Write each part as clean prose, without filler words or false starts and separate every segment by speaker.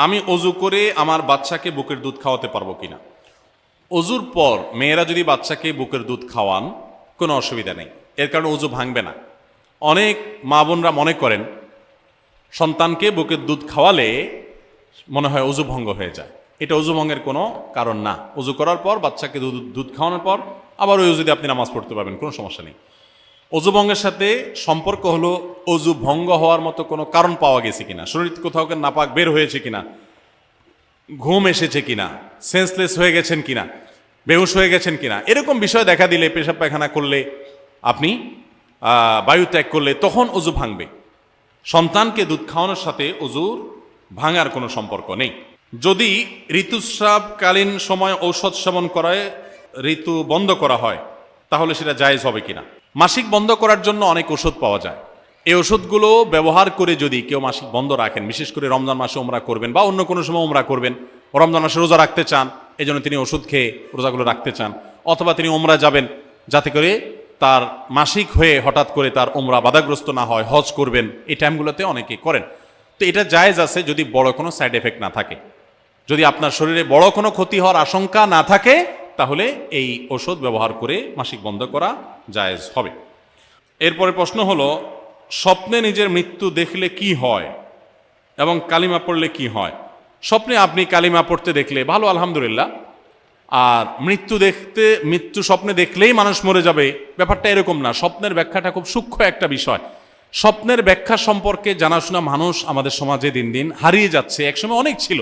Speaker 1: আমি অজু করে আমার বাচ্চাকে বুকের দুধ খাওয়াতে পারবো কিনা। অজুর পর মেয়েরা যদি বাচ্চাকে বুকের দুধ খাওয়ান কোনো অসুবিধা নেই, এর কারণে অজু ভাঙবে না। অনেক মা বোনরা মনে করেন সন্তানকে বুকের দুধ খাওয়ালে মনে হয় অজু ভঙ্গ হয়ে যায়। এটা অজু ভঙ্গের কোনো কারণ না। অজু করার পর বাচ্চাকে দুধ খাওয়ানোর পর আবার ওই অজু দিয়ে আপনি নামাজ পড়তে পারবেন, কোনো সমস্যা নেই। অজু ভঙ্গের সাথে সম্পর্ক হলো অজু ভঙ্গ হওয়ার মতো কোনো কারণ পাওয়া গেছে কিনা, শরীর কোথাও নাপাক বের হয়েছে কিনা, ঘুম এসেছে কিনা, সেন্সলেস হয়ে গেছেন কিনা, বেহুশ হয়ে গেছেন কিনা, এরকম বিষয় দেখা দিলে, পেশাব পায়খানা করলে, আপনি বায়ু ত্যাগ করলে, তখন অজু ভাঙবে। সন্তানকে দুধ খাওয়ানোর সাথে অজুর ভাঙার কোনো সম্পর্ক নেই। যদি ঋতুস্রাবকালীন সময় ঔষধ সেবন করায় ঋতু বন্ধ করা হয় তাহলে সেটা জায়েজ হবে কিনা। মাসিক বন্ধ করার জন্য অনেক ওষুধ পাওয়া যায়। এই ওষুধগুলো ব্যবহার করে যদি কেউ মাসিক বন্ধ রাখেন, বিশেষ করে রমজান মাসে উমরা করবেন বা অন্য কোনো সময় উমরা করবেন, রমজান মাসে রোজা রাখতে চান, এই জন্য তিনি ওষুধ খেয়ে রোজাগুলো রাখতে চান, অথবা তিনি উমরা যাবেন যাতে করে তার মাসিক হয়ে হঠাৎ করে তার উমরা বাধাগ্রস্ত না হয়, হজ করবেন, এই টাইমগুলোতে অনেকে করেন। তো এটা জায়েজ আছে যদি বড় কোনো সাইড এফেক্ট না থাকে। যদি আপনার শরীরে বড় কোনো ক্ষতি হওয়ার আশঙ্কা না থাকে তাহলে এই ওষুধ ব্যবহার করে মাসিক বন্ধ করা জায়েজ হবে। এরপরে প্রশ্ন হলো, স্বপ্নে নিজের মৃত্যু দেখলে কি হয় এবং কালিমা পড়লে কি হয়। স্বপ্নে আপনি কালিমা পড়তে দেখলে ভালো, আলহামদুলিল্লাহ। আর মৃত্যু স্বপ্নে দেখলেই মানুষ মরে যাবে, ব্যাপারটা এরকম না। স্বপ্নের ব্যাখ্যাটা খুব সূক্ষ্ম একটা বিষয়। স্বপ্নের ব্যাখ্যা সম্পর্কে জানাশোনা মানুষ আমাদের সমাজে দিন দিন হারিয়ে যাচ্ছে। একসময় অনেক ছিল,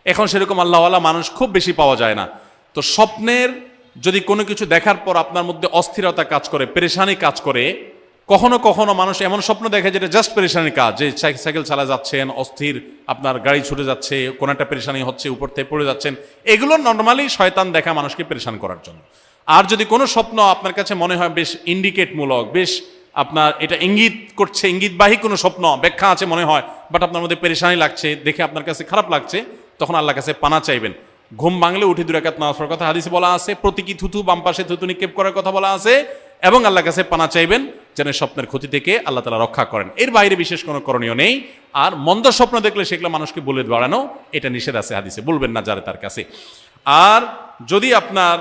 Speaker 1: এখন সেরকম আল্লাহওয়ালা মানুষ খুব বেশি পাওয়া যায় না। তো স্বপ্নের যদি কোনো কিছু দেখার পর আপনার মধ্যে অস্থিরতা কাজ করে, পেরেশানি কাজ করে, কখনো কখনো মানুষ এমন স্বপ্ন দেখে যেটা জাস্ট পেরেশানির কাজ, যে সাইকেল চালা যাচ্ছেন, অস্থির, আপনার গাড়ি ছুটে যাচ্ছে, কোনো একটা পেরেশানি হচ্ছে, উপর থেকে পড়ে যাচ্ছেন, এগুলো নর্মালি শয়তান দেখা মানুষকে পেরেশান করার জন্য। আর যদি কোনো স্বপ্ন আপনার কাছে মনে হয় বেশ ইন্ডিকেটমূলক, বেশ আপনার এটা ইঙ্গিত করছে, ইঙ্গিতবাহী কোনো স্বপ্ন ব্যাখ্যা আছে মনে হয়, বাট আপনার মধ্যে পেরেশানি লাগছে, দেখে আপনার কাছে খারাপ লাগছে, তখন আল্লাহর কাছে পানা চাইবেন। ঘুম ভাঙলে উঠে 2 রাকাত নামাজ পড়ার কথা হাদিসে বলা আছে, প্রতীকী থুতু বাম পাশে থুতু নিক্ষেপ করার কথা বলা আছে, এবং আল্লাহর কাছে পানা চাইবেন যেন স্বপ্নের ক্ষতি থেকে আল্লাহ তাআলা রক্ষা করেন। এর বাইরে বিশেষ কোনো করণীয় নেই। আর মন্দ স্বপ্ন দেখলে সেগুলো মানুষকে বলে বাড়ানো, এটা নিষেধ আছে হাদিসে, বলবেন না যারা তার কাছে। আর যদি আপনার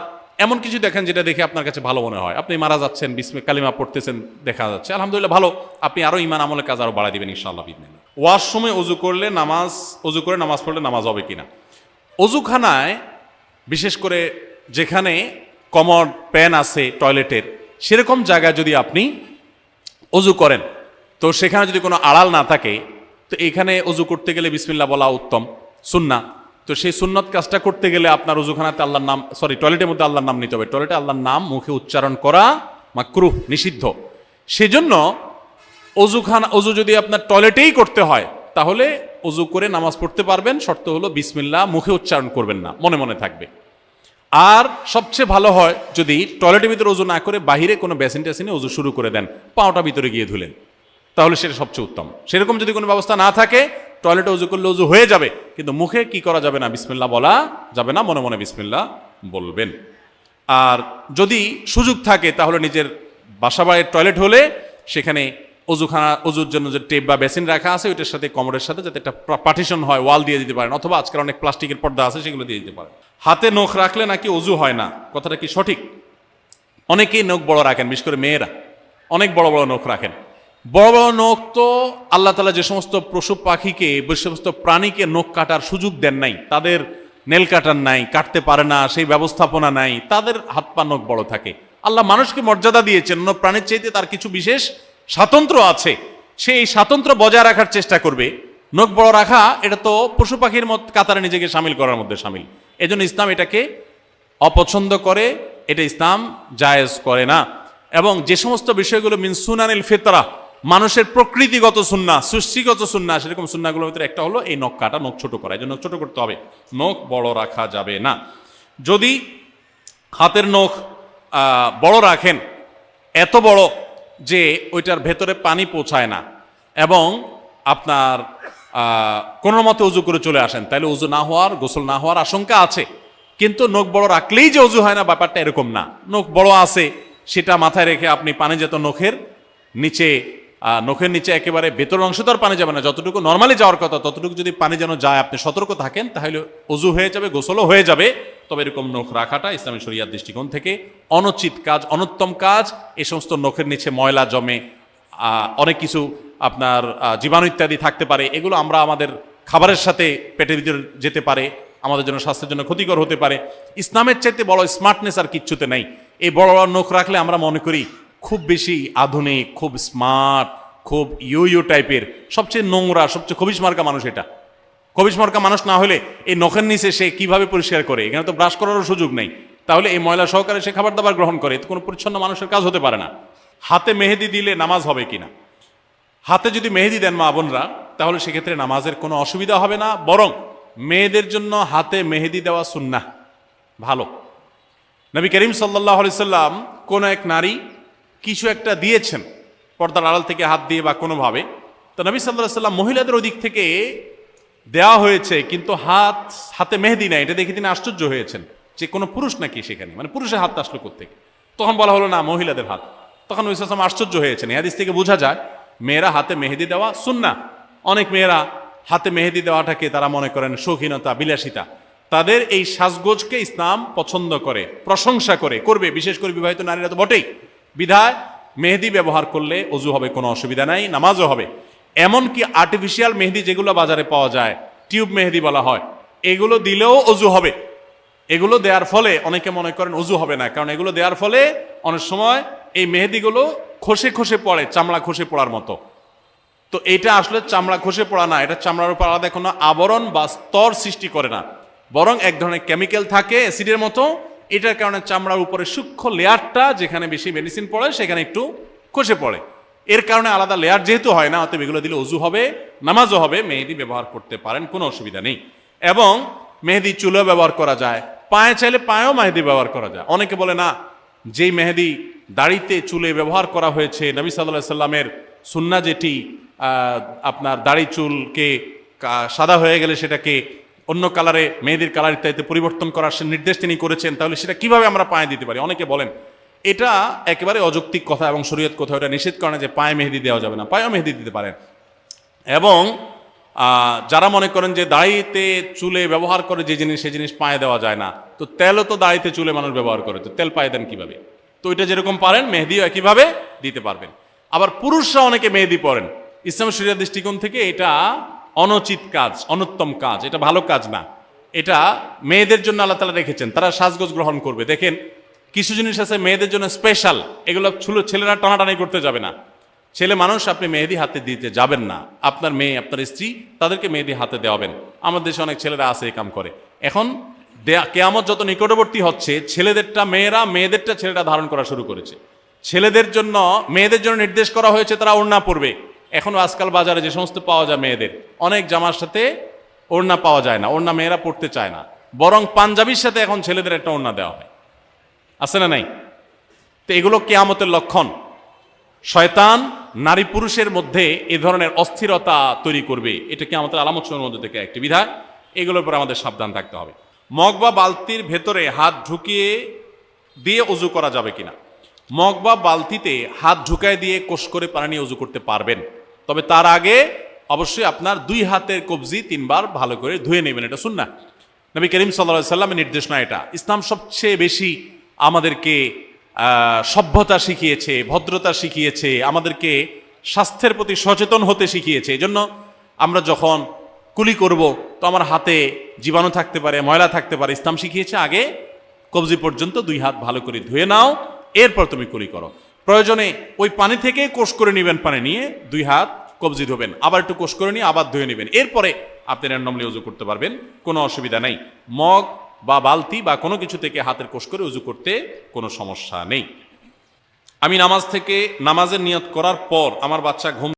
Speaker 1: এমন কিছু দেখেন যেটা দেখে আপনার কাছে ভালো মনে হয়, আপনি মারা যাচ্ছেন, কালিমা পড়তেছেন, দেখা যাচ্ছে, আলহামদুলিল্লাহ ভালো, আপনি আরো ঈমান আমলের কাজ আরো বাড়াই দিবেন ইনশাআল্লাহ বিইذনিল্লাহ। ওয়াশরুমে অজু করে নামাজ পড়লে নামাজ হবে কিনা। অজুখানায় বিশেষ করে যেখানে কমোড প্যান আছে টয়লেটের, সেরকম জায়গায় যদি আপনি অজু করেন, তো সেখানে যদি কোনো আড়াল না থাকে, তো এখানে অজু করতে গেলে বিসমিল্লাহ বলা উত্তম, সুন্নাহ। তো সেই সুন্নত কাজটা করতে গেলে আপনার অজুখানাতে আল্লাহর নাম, টয়লেটের মধ্যে আল্লাহর নাম নিতে হবে। টয়লেটে আল্লাহর নাম মুখে উচ্চারণ করা মাকরুহ, নিষিদ্ধ। সেজন্য অজু যদি আপনার টয়লেটেই করতে হয় তাহলে অজু করে নামাজ পড়তে পারবেন, শর্ত হলো বিসমিল্লাহ মুখে উচ্চারণ করবেন না, মনে মনে থাকবে। আর সবচেয়ে ভালো হয় যদি টয়লেটের ভিতরে অজু না করে বাহিরে কোনো বেসিন টেসিনে অজু শুরু করে দেন, পাওটা ভিতরে গিয়ে ধুলেন, তাহলে সেটা সবচেয়ে উত্তম। সেরকম যদি কোনো ব্যবস্থা না থাকে, টয়লেটে অজু করলে অজু হয়ে যাবে, কিন্তু মুখে কি করা যাবে না, বিসমিল্লাহ বলা যাবে না, মনে মনে বিসমিল্লাহ বলবেন। আর যদি সুযোগ থাকে তাহলে নিজের বাসাবাড়ির টয়লেট হলে সেখানে অজুর জন্য যে টেপ বা বেসিন রাখা আছে ওইটার সাথে কমোডের সাথে যাতে একটা পার্টিশন হয়, ওয়াল দিয়ে দিতে পারেন, অথবা আজকাল অনেক প্লাস্টিকের পর্দা আছে সেগুলো দিয়ে দিতে পারেন। হাতে নখ রাখলে নাকি অজু হয় না, কথাটা কি সঠিক? অনেকেই নখ বড় রাখেন, বিশেষ করে মেয়েরা অনেক বড় বড় নখ রাখেন। বড় বড় নখ তো আল্লাহ তাআলা যে সমস্ত পশু পাখিকে, যে সমস্ত প্রাণীকে নখ কাটার সুযোগ দেন নাই, তাদের নেল কাটার নাই, কাটতে পারে না, সেই ব্যবস্থাপনা নাই, তাদের হাত পা নখ বড় থাকে। আল্লাহ মানুষকে মর্যাদা দিয়েছেন, অন্য প্রাণীর চাইতে তার কিছু বিশেষ স্বাতন্ত্র্য আছে, সেই স্বাতন্ত্র্য বজায় রাখার চেষ্টা করবে। নখ বড় রাখা এটা তো পশু পাখির কাতারে নিজেকে সামিল করার মধ্যে সামিল। এজন্য ইসলাম এটাকে অপছন্দ করে, এটা ইসলাম জায়েজ করে না। এবং যে সমস্ত বিষয়গুলো মিন সুনানিল ফিতরা, মানুষের প্রকৃতিগত সুন্নাহ, সৃষ্টিগত সুন্নাহ, সেরকম সুন্নাহগুলোর ভিতরে একটা হলো এই নখ কাটা, নখ ছোট করা। এই জন্য নখ ছোট করতে হবে, নখ বড় রাখা যাবে না। যদি হাতের নখ বড় রাখেন, এত বড় যে ওইটার ভেতরে পানি পৌঁছায় না, এবং আপনার কোনো মতে উজু করে চলে আসেন, তাহলে উজু না হওয়ার, গোসল না হওয়ার আশঙ্কা আছে। কিন্তু নখ বড় রাখলেই যে উজু হয় না, ব্যাপারটা এরকম না। নখ বড় আছে সেটা মাথায় রেখে আপনি পানি যেত নখের নিচে নখের নিচে একেবারে ভেতর অংশ তো আর পানি যাবে না, যতটুকু নর্মালি যাওয়ার কথা ততটুকু যদি পানি যেন যায়, আপনি সতর্ক থাকেন, তাহলে অজু হয়ে যাবে, গোসলও হয়ে যাবে। তবে এরকম নখ রাখাটা ইসলামী শরিয়ার দৃষ্টিকোণ থেকে অনুচিত কাজ, অনুত্তম কাজ। এই সমস্ত নখের নিচে ময়লা জমে, অনেক কিছু আপনার জীবাণু ইত্যাদি থাকতে পারে, এগুলো আমরা আমাদের খাবারের সাথে পেটের ভিতরে যেতে পারে, আমাদের জন্য স্বাস্থ্যের জন্য ক্ষতিকর হতে পারে। ইসলামের চাইতে বড় স্মার্টনেস আর কিচ্ছুতে নেই। এই বড় বড় নখ রাখলে আমরা মনে করি খুব বেশি আধুনিক, খুব স্মার্ট, খুব ইউ টাইপের, সবচেয়ে নোংরা, সবচেয়ে খবিশ মার্কা মানুষ এটা। খবিশ মার্কা মানুষ না হলে এই নখের নিচে সে কিভাবে পরিষ্কার করে? এখানে তো ব্রাশ করারও সুযোগ নেই, তাহলে এই ময়লা সহকারে সে খাবার দাবার গ্রহণ করে, কোনো পরিচ্ছন্ন মানুষের কাজ হতে পারে না। হাতে মেহেদি দিলে নামাজ হবে কিনা? হাতে যদি মেহেদি দেন মা বোনরা, তাহলে সেক্ষেত্রে নামাজের কোনো অসুবিধা হবে না, বরং মেয়েদের জন্য হাতে মেহেদি দেওয়া সুন্নাহ, ভালো। নবী করিম সাল্লাল্লাহু আলাইহি সাল্লাম কোন এক নারী কিছু একটা দিয়েছেন পর্দার আড়াল থেকে হাত দিয়ে বা কোনোভাবে, তো নবী সাল্লাল্লাহু আলাইহি সাল্লাম মহিলাদের ওদিক থেকে দেওয়া হয়েছে কিন্তু হাতে মেহেদি নাই, এটা দেখে তিনি আশ্চর্য হয়েছেন যে কোনো পুরুষ নাকি সেখানে, মানে পুরুষের হাতটা আসলো কোত্থেকে? তখন বলা হলো না, মহিলাদের হাত। তখন নবী সাল্লাল্লাহু আলাইহি সাল্লাম আশ্চর্য হয়েছেন। এই হাদিস থেকে বোঝা যায় মেয়েরা হাতে মেহেদি দেওয়া সুন্নাহ। অনেক মেয়েরা হাতে মেহেদি দেওয়াটাকে তারা মনে করেন শৌখিনতা, বিলাসিতা। তাদের এই সাজগোজকে ইসলাম পছন্দ করে, প্রশংসা করবে, বিশেষ করে বিবাহিত নারীরা তো বটেই। বিধায় মেহেদি ব্যবহার করলে অজু হবে, কোনো অসুবিধা নাই, নামাজও হবে। এমনকি আর্টিফিশিয়াল মেহেদি যেগুলো বাজারে পাওয়া যায়, টিউব মেহেদি বলা হয়, এগুলো দিলেও অজু হবে। এগুলো দেওয়ার ফলে অনেকে মনে করেন অজু হবে না, কারণ এগুলো দেওয়ার ফলে অনেক সময় এই মেহেদিগুলো খসে খসে পড়ে, চামড়া খসে পড়ার মতো। তো এটা আসলে চামড়া খসে পড়া না, এটা চামড়ার উপর আলাদা কোনো আবরণ বা স্তর সৃষ্টি করে না, বরং এক ধরনের কেমিক্যাল থাকে অ্যাসিডের মতো, এটার কারণে চামড়ার উপরে সূক্ষ্ম লেয়ারটা যেখানে বেশি মেডিসিন পড়ে সেখানে একটু খসে পড়ে। এর কারণে আলাদা লেয়ার যেহেতু হয় না, অতএব এগুলো দিলে অজু হবে, নামাজও হবে। মেহেদি ব্যবহার করতে পারেন, কোনো অসুবিধা নেই। এবং মেহেদি চুলেও ব্যবহার করা যায়, পায়ে চাইলে পায়েও মেহেদি ব্যবহার করা যায়। অনেকে বলে না, যেই মেহেদি দাড়িতে চুলে ব্যবহার করা হয়েছে, নবী সাল্লাল্লাহু আলাইহি সাল্লামের সুন্নাহ যেটি, আপনার দাড়ি চুলকে সাদা হয়ে গেলে সেটাকে অন্য কালারে, মেহেদির কালার ইত্যাদিতে পরিবর্তন করার নির্দেশ তিনি করেছেন, তাহলে সেটা কিভাবে আমরা পায়ে দিতে পারি? অনেকে বলেন এটা একেবারে অযৌক্তিক কথা, এবং শরীয়ত কোথাও এটা নিষেধ করে না যে পায়ে মেহেদি দেওয়া যাবে না, পায়েও মেহেদি দিতে পারেন। এবং যারা মনে করেন যে দাড়িতে চুলে ব্যবহার করে যে জিনিস, সেই জিনিস পায়ে দেওয়া যায় না, তো তেলও তো দাড়িতে চুলে মানুষ ব্যবহার করে, তো তেল পায়ে দেন কিভাবে? তো এটা যেরকম পারেন মেহেদিও একইভাবে দিতে পারবেন। আবার পুরুষরা অনেকে মেহেদি পরেন, ইসলাম শরীয়তের দৃষ্টিকোণ থেকে এটা অনুচিত কাজ, অনুত্তম কাজ, এটা ভালো কাজ না। এটা মেয়েদের জন্য আল্লাহ তাআলা রেখেছেন, তারা সাজগোজ গ্রহণ করবে। দেখেন কিছু জিনিস আছে মেয়েদের জন্য স্পেশাল, এগুলো ছেলেরা টানাটানি করতে যাবে না। ছেলে মানুষ, আপনি মেহেদি হাতে দিতে যাবেন না, আপনার মেয়ে, আপনার স্ত্রী, তাদেরকে মেহেদি হাতে দেওয়াবেন। আমাদের দেশে অনেক ছেলেরা আছে এই কাম করে। এখন কিয়ামত যত নিকটবর্তী হচ্ছে, ছেলেদেরটা মেয়েরা, মেয়েদেরটা ছেলেরা ধারণ করা শুরু করেছে। ছেলেদের জন্য, মেয়েদের জন্য নির্দেশ করা হয়েছে তারা ওড়না পরবে। এখনো আজকাল বাজারে যে সমস্ত পাওয়া যায় মেয়েদের, অনেক জামার সাথে ওড়না পাওয়া যায় না, ওড়না মেয়েরা পড়তে চায় না, বরং পাঞ্জাবির সাথে এখন ছেলেদের একটা ওড়না দেওয়া হয়, আছে না নাই? তো এগুলো কিয়ামতের লক্ষণ। শয়তান নারী পুরুষের মধ্যে এ ধরনের অস্থিরতা তৈরি করবে, এটা কিয়ামতের আলামতের মধ্যে থেকে একটি বিধায়। এগুলোর উপর আমাদের সাবধান থাকতে হবে। মগ বা বালতির ভেতরে হাত ঢুকিয়ে দিয়ে অজু করা যাবে কিনা? মগ বা বালতিতে হাত ঢুকায় দিয়ে কোষ করে পানি নিয়ে অজু করতে পারবেন, তবে তার আগে অবশ্যই আপনার দুই হাতের কবজি 3 বার ভালো করে ধুয়ে নেবেন, এটা সুন্নাহ। নবী করিম সাল্লাল্লাহু আলাইহি সাল্লামের নির্দেশ না এটা। ইসলাম সবচেয়ে বেশি আমাদেরকে সভ্যতা শিখিয়েছে, ভদ্রতা শিখিয়েছে, আমাদেরকে স্বাস্থ্যের প্রতি সচেতন হতে শিখিয়েছে। এই জন্য আমরা যখন কুলি করব, তো আমার হাতে জীবাণু থাকতে পারে, ময়লা থাকতে পারে, ইসলাম শিখিয়েছে আগে কবজি পর্যন্ত 2 হাত ভালো করে ধুয়ে নাও, এরপর তুমি কুলি করো। প্রয়োজনে ওই পানি থেকে কোষ করে নেবেন, পানি নিয়ে 2 হাত কবজি ধোবেন, আবার একটু কোষ করে নিয়ে আবার ধুয়ে নেবেন, এরপরে আপনি র্যান্ডমলি উজু করতে পারবেন, কোনো অসুবিধা নেই। মগ বা বালতি বা কোনো কিছু থেকে হাতের কোষ করে উজু করতে কোনো সমস্যা নেই। আমি নামাজের নিয়ত করার পর আমার বাচ্চা ঘুম